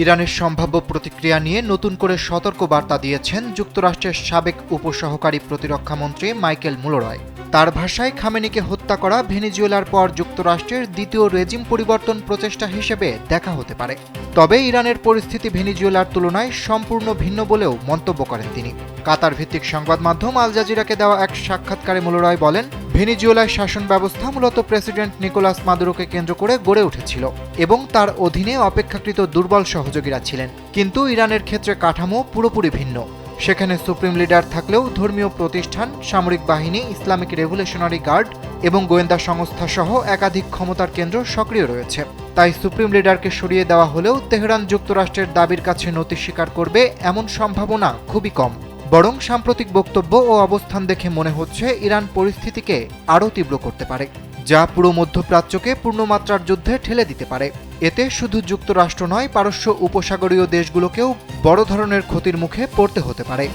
ইরানের সম্ভাব্য প্রতিক্রিয়া নিয়ে নতুন করে সতর্ক বার্তা দিয়েছেন যুক্তরাষ্ট্রের সাবেক উপসহকারী প্রতিরক্ষামন্ত্রী মাইকেল মুলরয়। তার ভাষায়, খামেনিকে হত্যা করা ভেনেজুয়েলার পর যুক্তরাষ্ট্রের দ্বিতীয় রেজিম পরিবর্তন প্রচেষ্টা হিসেবে দেখা হতে পারে। তবে ইরানের পরিস্থিতি ভেনেজুয়েলার তুলনায় সম্পূর্ণ ভিন্ন বলেও মন্তব্য করেন তিনি। কাতার ভিত্তিক সংবাদ মাধ্যম আল জাজিরাকে দেওয়া এক সাক্ষাৎকারে মুলরয় বলেন, ভেনেজুয়েলার শাসন ব্যবস্থা মূলত প্রেসিডেন্ট নিকোলাস মাদুরোকে কেন্দ্র করে গড়ে উঠেছিল এবং তার অধীনে অপেক্ষাকৃত দুর্বল সহযোগীরা ছিলেন। কিন্তু ইরানের ক্ষেত্রে কাঠামো পুরোপুরি ভিন্ন। সেখানে সুপ্রিম লিডার থাকলেও ধর্মীয় প্রতিষ্ঠান, সামরিক বাহিনী, ইসলামিক রেভলিউশনারি গার্ড এবং গোয়েন্দা সংস্থা সহ একাধিক ক্ষমতার কেন্দ্র সক্রিয় রয়েছে। তাই সুপ্রিম লিডারকে সরিয়ে দেওয়া হলেও তেহরান যুক্তরাষ্ট্রের দাবির কাছে নতি স্বীকার করবে এমন সম্ভাবনা খুবই কম। বরং সাম্প্রতিক বক্তব্য ও অবস্থান দেখে মনে হচ্ছে ইরান পরিস্থিতিকে আরও তীব্র করতে পারে, যা পুরো মধ্যপ্রাচ্যকে পূর্ণমাত্রার যুদ্ধে ঠেলে দিতে পারে। এতে শুধু যুক্তরাষ্ট্র নয়, পারস্য উপসাগরীয় দেশগুলোকেও বড় ধরনের ক্ষতির মুখে পড়তে হতে পারে।